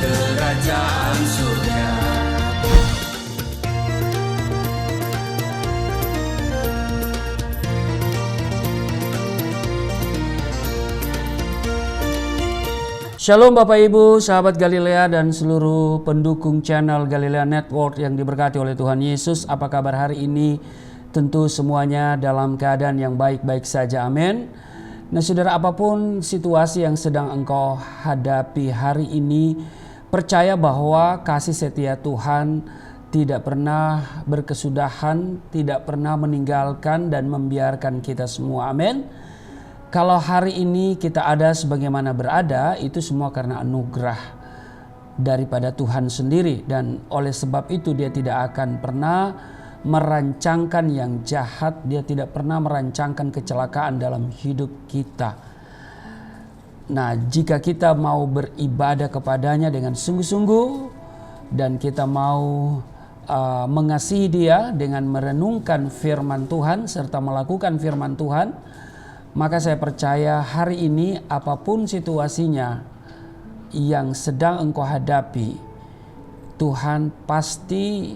kerajaan surga. Shalom Bapak Ibu, sahabat Galilea dan seluruh pendukung channel Galilea Network yang diberkati oleh Tuhan Yesus. Apa kabar hari ini? Tentu semuanya dalam keadaan yang baik-baik saja, amin. Nah saudara, apapun situasi yang sedang engkau hadapi hari ini, percaya bahwa kasih setia Tuhan tidak pernah berkesudahan, tidak pernah meninggalkan dan membiarkan kita semua, amin. Kalau hari ini kita ada sebagaimana berada, itu semua karena anugerah daripada Tuhan sendiri. Dan oleh sebab itu dia tidak akan pernah merancangkan yang jahat, dia tidak pernah merancangkan kecelakaan dalam hidup kita. Nah, jika kita mau beribadah kepadanya dengan sungguh-sungguh dan kita mau mengasihi dia dengan merenungkan firman Tuhan serta melakukan firman Tuhan, maka saya percaya hari ini apapun situasinya yang sedang engkau hadapi, Tuhan pasti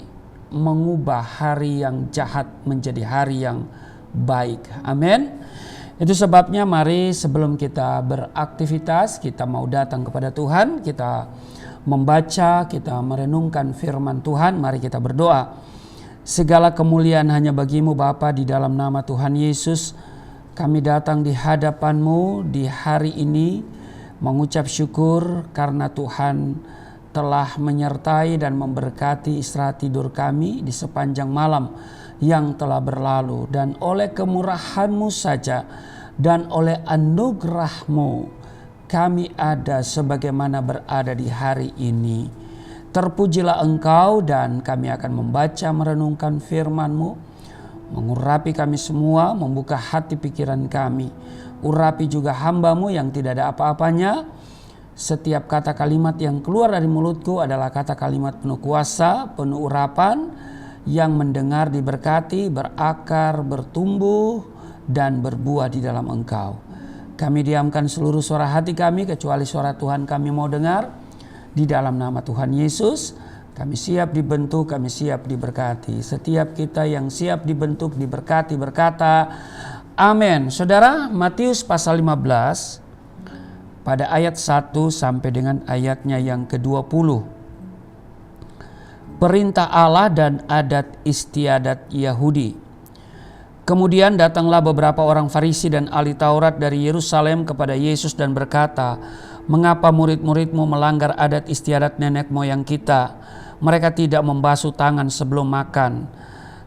mengubah hari yang jahat menjadi hari yang baik. Amin. Itu sebabnya mari sebelum kita beraktivitas, kita mau datang kepada Tuhan, kita membaca, kita merenungkan firman Tuhan, mari kita berdoa. Segala kemuliaan hanya bagimu Bapa, di dalam nama Tuhan Yesus. Kami datang di hadapan-Mu di hari ini mengucap syukur karena Tuhan telah menyertai dan memberkati istirahat tidur kami di sepanjang malam yang telah berlalu. Dan oleh kemurahan-Mu saja dan oleh anugerah-Mu kami ada sebagaimana berada di hari ini. Terpujilah Engkau dan kami akan membaca merenungkan firman-Mu. Mengurapi kami semua, membuka hati pikiran kami. Urapi juga hamba-Mu yang tidak ada apa-apanya. Setiap kata kalimat yang keluar dari mulutku adalah kata kalimat penuh kuasa, penuh urapan, yang mendengar diberkati, berakar, bertumbuh, dan berbuah di dalam Engkau. Kami diamkan seluruh suara hati kami, kecuali suara Tuhan kami mau dengar. Di dalam nama Tuhan Yesus, kami siap dibentuk, kami siap diberkati. Setiap kita yang siap dibentuk, diberkati, berkata amin. Saudara, Matius pasal 15 pada ayat 1 sampai dengan ayatnya yang ke-20. Perintah Allah dan adat istiadat Yahudi. Kemudian datanglah beberapa orang Farisi dan ahli Taurat dari Yerusalem kepada Yesus dan berkata, "Mengapa murid-muridmu melanggar adat istiadat nenek moyang kita? Mereka tidak membasuh tangan sebelum makan."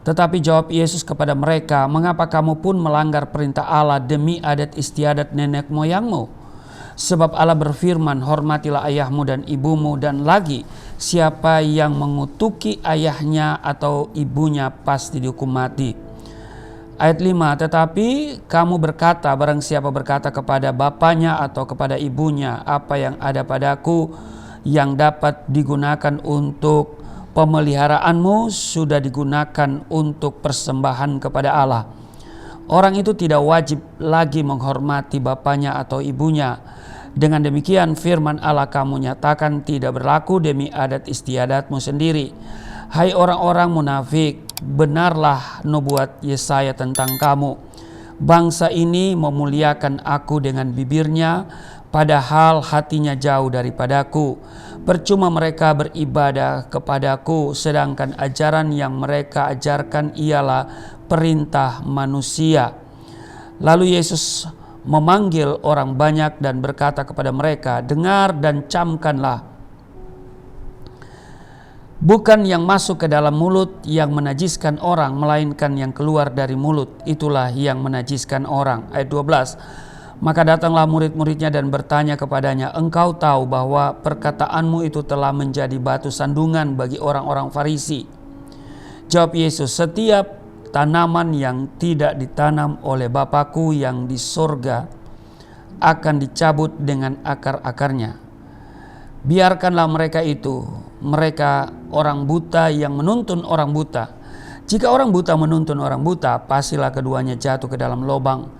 Tetapi jawab Yesus kepada mereka, "Mengapa kamu pun melanggar perintah Allah demi adat istiadat nenek moyangmu? Sebab Allah berfirman, hormatilah ayahmu dan ibumu, dan lagi siapa yang mengutuki ayahnya atau ibunya pasti dihukum mati." Ayat 5, tetapi kamu berkata, barang siapa berkata kepada bapaknya atau kepada ibunya, apa yang ada padaku yang dapat digunakan untuk pemeliharaanmu sudah digunakan untuk persembahan kepada Allah, orang itu tidak wajib lagi menghormati bapaknya atau ibunya. Dengan demikian firman Allah kamu nyatakan tidak berlaku demi adat istiadatmu sendiri. Hai orang-orang munafik, benarlah nubuat Yesaya tentang kamu. Bangsa ini memuliakan aku dengan bibirnya, padahal hatinya jauh daripadaku. Percuma mereka beribadah kepadaku, sedangkan ajaran yang mereka ajarkan ialah perintah manusia. Lalu Yesus memanggil orang banyak dan berkata kepada mereka, dengar dan camkanlah. Bukan yang masuk ke dalam mulut yang menajiskan orang, melainkan yang keluar dari mulut, itulah yang menajiskan orang. Ayat 12. Maka datanglah murid-muridnya dan bertanya kepadanya, engkau tahu bahwa perkataanmu itu telah menjadi batu sandungan bagi orang-orang Farisi. Jawab Yesus, setiap tanaman yang tidak ditanam oleh Bapakku yang di sorga akan dicabut dengan akar-akarnya. Biarkanlah mereka itu, mereka orang buta yang menuntun orang buta. Jika orang buta menuntun orang buta, pastilah keduanya jatuh ke dalam lubang.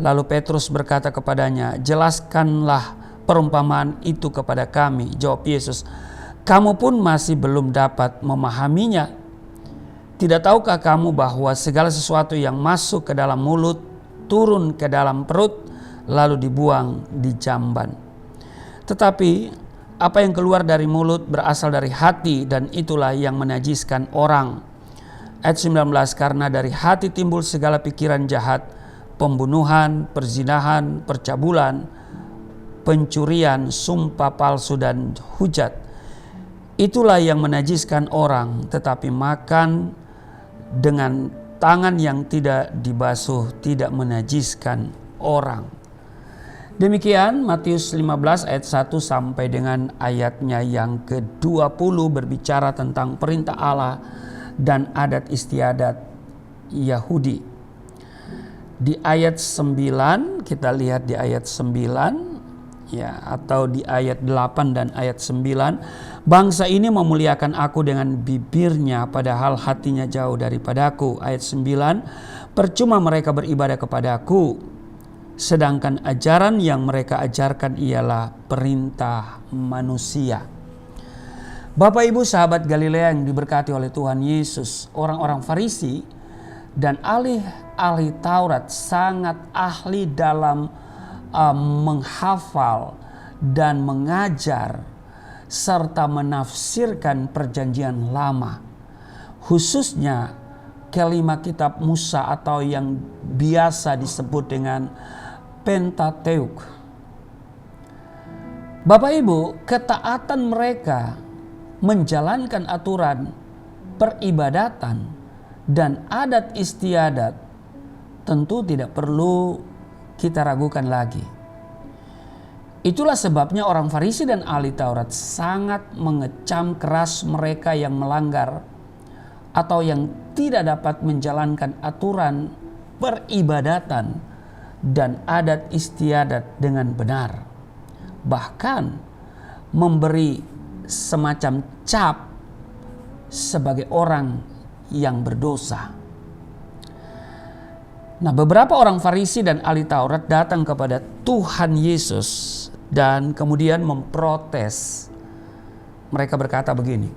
Lalu Petrus berkata kepadanya, jelaskanlah perumpamaan itu kepada kami?" Jawab Yesus, "Kamu pun masih belum dapat memahaminya. Tidak tahukah kamu bahwa segala sesuatu yang masuk ke dalam mulut turun ke dalam perut lalu dibuang di jamban? Tetapi apa yang keluar dari mulut berasal dari hati, dan itulah yang menajiskan orang." Ayat 19, "Karena dari hati timbul segala pikiran jahat, pembunuhan, perzinahan, percabulan, pencurian, sumpah palsu, dan hujat. Itulah yang menajiskan orang. Tetapi makan dengan tangan yang tidak dibasuh tidak menajiskan orang." Demikian Matius 15 ayat 1 sampai dengan ayatnya yang ke-20 berbicara tentang perintah Allah dan adat istiadat Yahudi. Di ayat 9, kita lihat di ayat 9 ya, atau di ayat 8 dan ayat 9, "Bangsa ini memuliakan aku dengan bibirnya, padahal hatinya jauh daripadaku." Ayat 9, "Percuma mereka beribadah kepadaku, sedangkan ajaran yang mereka ajarkan ialah perintah manusia." Bapak Ibu sahabat Galilea yang diberkati oleh Tuhan Yesus, orang-orang Farisi dan ahli Taurat sangat ahli dalam menghafal dan mengajar serta menafsirkan perjanjian lama, khususnya kelima kitab Musa atau yang biasa disebut dengan Pentateuk. Bapak Ibu, ketaatan mereka menjalankan aturan peribadatan dan adat istiadat tentu tidak perlu kita ragukan lagi. Itulah sebabnya orang Farisi dan ahli Taurat sangat mengecam keras mereka yang melanggar atau yang tidak dapat menjalankan aturan peribadatan dan adat istiadat dengan benar. Bahkan memberi semacam cap sebagai orang yang berdosa. Nah, beberapa orang Farisi dan ahli Taurat datang kepada Tuhan Yesus dan kemudian memprotes. Mereka berkata begini,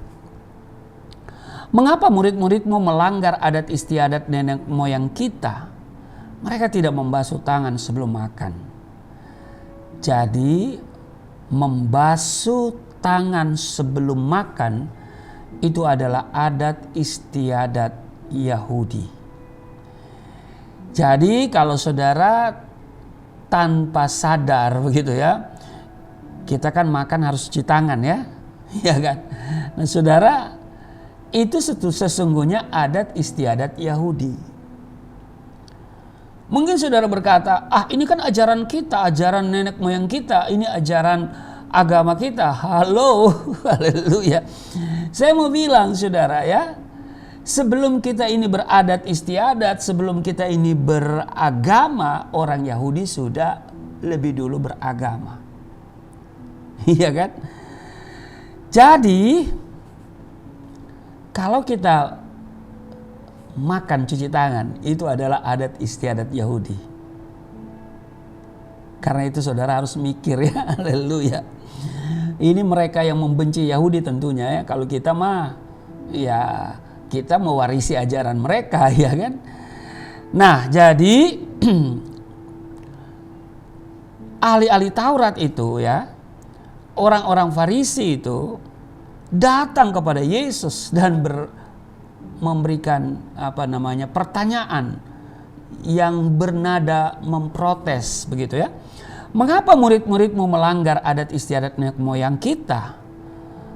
"Mengapa murid-muridmu melanggar adat istiadat nenek moyang kita? Mereka tidak membasuh tangan sebelum makan." Jadi, membasuh tangan sebelum makan itu adalah adat istiadat Yahudi. Jadi kalau saudara tanpa sadar begitu ya, kita kan makan harus cuci tangan ya, ya kan? Nah saudara, itu sesungguhnya adat istiadat Yahudi. Mungkin saudara berkata, ini kan ajaran kita, ajaran nenek moyang kita, ini ajaran agama kita. Halo, haleluya. Saya mau bilang saudara ya, sebelum kita ini beradat istiadat, sebelum kita ini beragama, orang Yahudi sudah lebih dulu beragama. Iya kan? Jadi, kalau kita makan cuci tangan, itu adalah adat istiadat Yahudi. Karena itu saudara harus mikir ya, haleluya. Ini mereka yang membenci Yahudi tentunya ya. Kalau kita mah, ya kita mewarisi ajaran mereka ya kan. Nah jadi ahli-ahli Taurat itu ya, orang-orang Farisi itu datang kepada Yesus dan memberikan pertanyaan yang bernada memprotes begitu ya. "Mengapa murid-muridmu melanggar adat istiadat nenek moyang kita?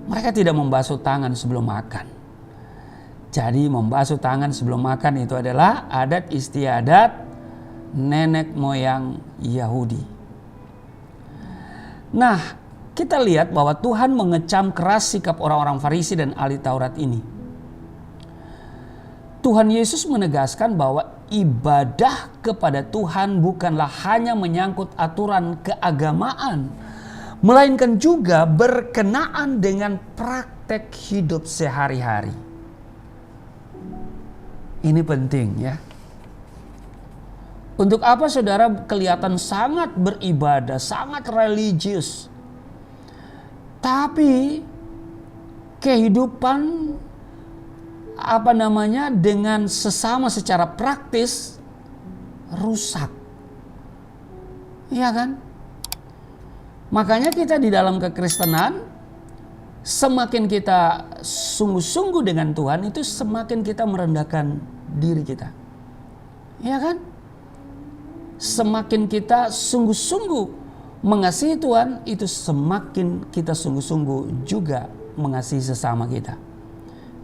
Mereka tidak membasuh tangan sebelum makan." Jadi membasuh tangan sebelum makan itu adalah adat istiadat nenek moyang Yahudi. Nah, kita lihat bahwa Tuhan mengecam keras sikap orang-orang Farisi dan ahli Taurat ini. Tuhan Yesus menegaskan bahwa ibadah kepada Tuhan bukanlah hanya menyangkut aturan keagamaan, melainkan juga berkenaan dengan praktek hidup sehari-hari. Ini penting ya. Untuk apa saudara kelihatan sangat beribadah, sangat religius, tapi kehidupan dengan sesama secara praktis rusak. Iya kan? Makanya kita di dalam kekristenan, semakin kita sungguh-sungguh dengan Tuhan, itu semakin kita merendahkan diri kita. Iya kan? Semakin kita sungguh-sungguh mengasihi Tuhan, itu semakin kita sungguh-sungguh juga mengasihi sesama kita.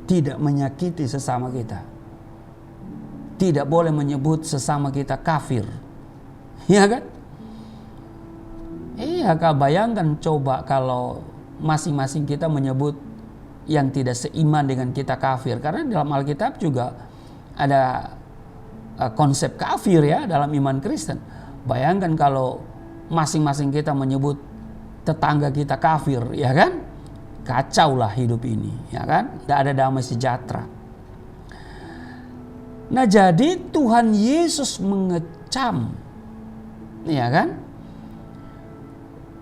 Tidak menyakiti sesama kita. Tidak boleh menyebut sesama kita kafir. Iya kan? Iya, bayangkan coba kalau masing-masing kita menyebut yang tidak seiman dengan kita kafir. Karena dalam Alkitab juga ada konsep kafir ya dalam iman Kristen. Bayangkan kalau masing-masing kita menyebut tetangga kita kafir, ya kan? Kacau lah hidup ini, ya kan? Tidak ada damai sejahtera. Nah, jadi Tuhan Yesus mengecam, ya kan?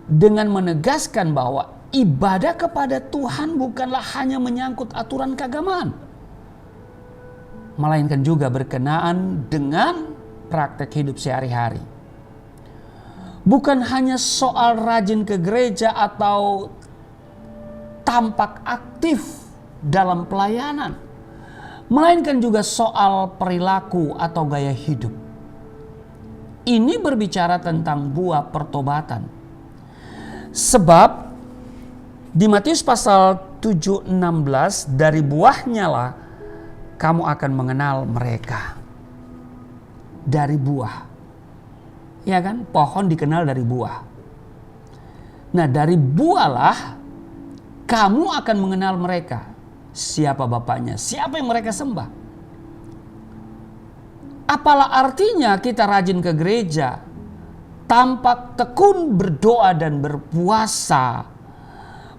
Dengan menegaskan bahwa ibadah kepada Tuhan bukanlah hanya menyangkut aturan keagamaan, melainkan juga berkenaan dengan praktek hidup sehari-hari. Bukan hanya soal rajin ke gereja atau tampak aktif dalam pelayanan, melainkan juga soal perilaku atau gaya hidup. Ini berbicara tentang buah pertobatan. Sebab di Matius pasal 7:16, dari buahnya lah kamu akan mengenal mereka. Dari buah. Ya kan? Pohon dikenal dari buah. Nah, dari buahlah kamu akan mengenal mereka. Siapa bapaknya? Siapa yang mereka sembah? Apalah artinya kita rajin ke gereja, tampak tekun berdoa dan berpuasa,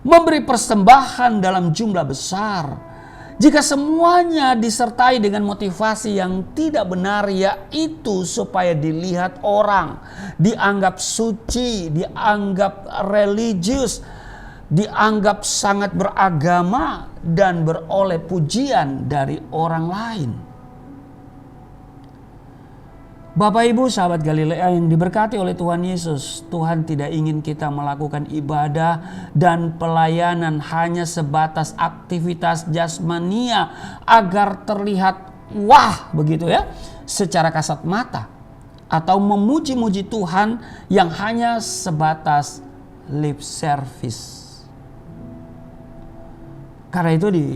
memberi persembahan dalam jumlah besar, jika semuanya disertai dengan motivasi yang tidak benar, yaitu supaya dilihat orang, dianggap suci, dianggap religius, dianggap sangat beragama dan beroleh pujian dari orang lain. Bapak Ibu sahabat Galilea yang diberkati oleh Tuhan Yesus, Tuhan tidak ingin kita melakukan ibadah dan pelayanan hanya sebatas aktivitas jasmania agar terlihat wah begitu ya, secara kasat mata, atau memuji-muji Tuhan yang hanya sebatas lip service. Karena itu di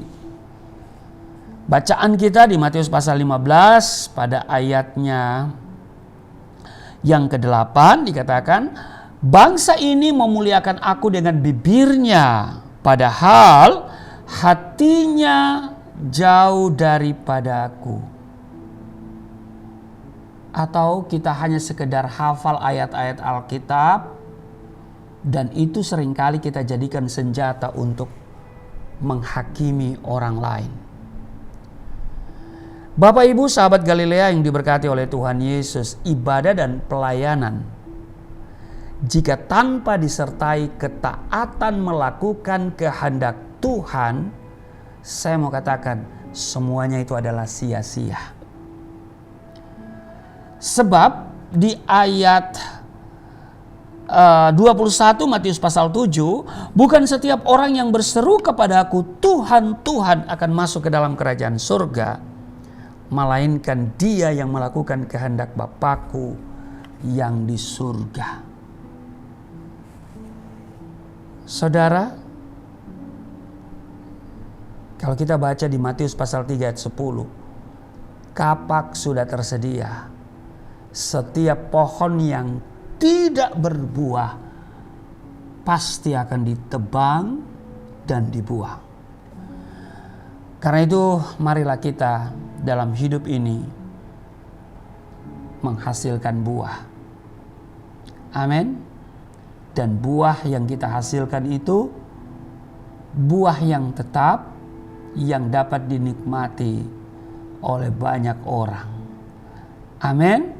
bacaan kita di Matius pasal 15 pada ayatnya yang ke-8 dikatakan, bangsa ini memuliakan aku dengan bibirnya, padahal hatinya jauh daripada aku. Atau kita hanya sekedar hafal ayat-ayat Alkitab, dan itu seringkali kita jadikan senjata untuk menghakimi orang lain. Bapak Ibu sahabat Galilea yang diberkati oleh Tuhan Yesus, ibadah dan pelayanan jika tanpa disertai ketaatan melakukan kehendak Tuhan, saya mau katakan semuanya itu adalah sia-sia. Sebab di ayat 21 Matius pasal 7, bukan setiap orang yang berseru kepada aku Tuhan, Tuhan akan masuk ke dalam kerajaan surga, melainkan dia yang melakukan kehendak Bapakku yang di surga. Saudara, kalau kita baca di Matius pasal 3 ayat 10, kapak sudah tersedia. Setiap pohon yang tidak berbuah pasti akan ditebang dan dibuang. Karena itu marilah kita dalam hidup ini menghasilkan buah. Amin. Dan buah yang kita hasilkan itu buah yang tetap, yang dapat dinikmati oleh banyak orang. Amin.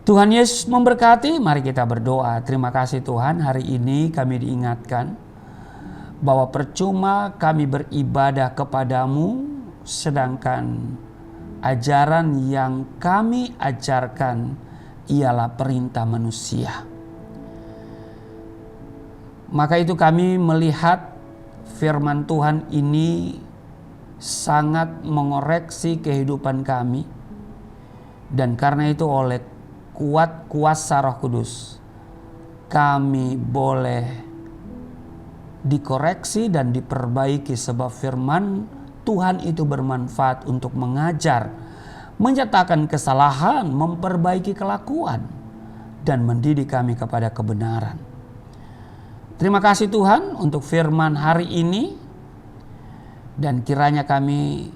Tuhan Yesus memberkati. Mari kita berdoa. Terima kasih Tuhan, hari ini kami diingatkan bahwa percuma kami beribadah kepadamu, sedangkan ajaran yang kami ajarkan ialah perintah manusia. Maka itu kami melihat firman Tuhan ini sangat mengoreksi kehidupan kami. Dan karena itu oleh kuat kuasa Roh Kudus, kami boleh dikoreksi dan diperbaiki, sebab firman Tuhan itu bermanfaat untuk mengajar, menyatakan kesalahan, memperbaiki kelakuan, dan mendidik kami kepada kebenaran. Terima kasih Tuhan untuk firman hari ini, dan kiranya kami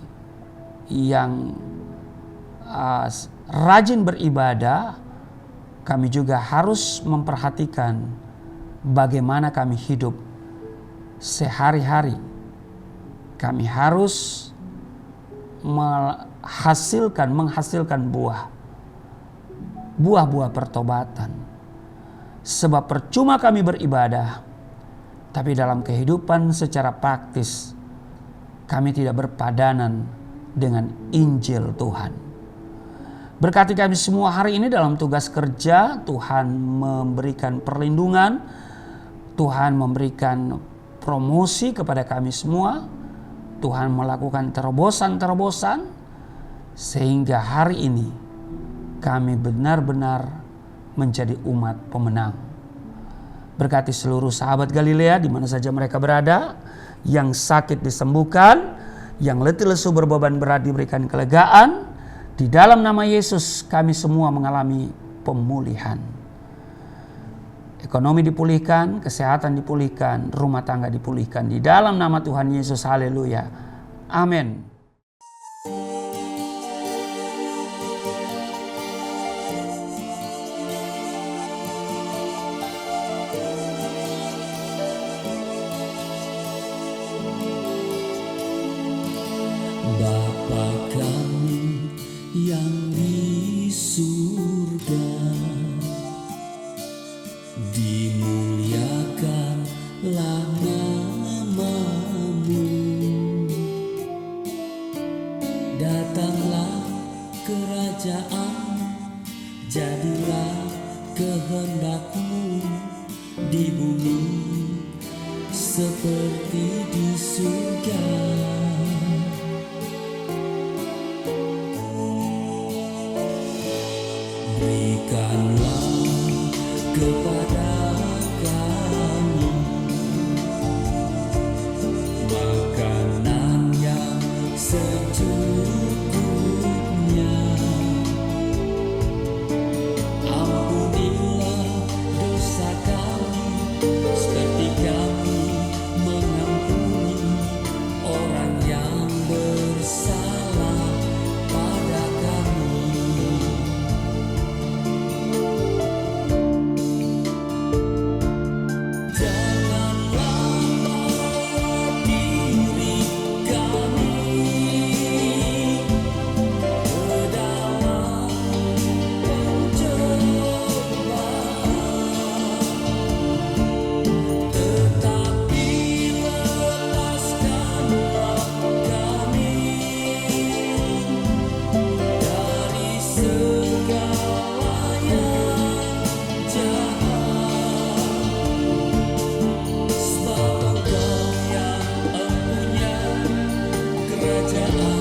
yang rajin beribadah, kami juga harus memperhatikan bagaimana kami hidup sehari-hari. Kami harus menghasilkan buah-buah pertobatan. Sebab percuma kami beribadah, tapi dalam kehidupan secara praktis kami tidak berpadanan dengan Injil Tuhan. Berkati kami semua hari ini dalam tugas kerja. Tuhan memberikan perlindungan, Tuhan memberikan promosi kepada kami semua. Tuhan melakukan terobosan-terobosan sehingga hari ini kami benar-benar menjadi umat pemenang. Berkati seluruh sahabat Galilea di mana saja mereka berada, yang sakit disembuhkan, yang letih lesu berbeban berat diberikan kelegaan. Di dalam nama Yesus kami semua mengalami pemulihan. Ekonomi dipulihkan, kesehatan dipulihkan, rumah tangga dipulihkan. Di dalam nama Tuhan Yesus, haleluya. Amin. Bapa kami yang di surga, dimuliakanlah nama-Mu. Datanglah kerajaan, jadilah kehendak-Mu di bumi seperti di surga. Berikanlah kepada kami makanan yang secukupnya. Ampunilah dosa kami seperti kami mengampuni orang yang bersalah pada kami. Kerajaan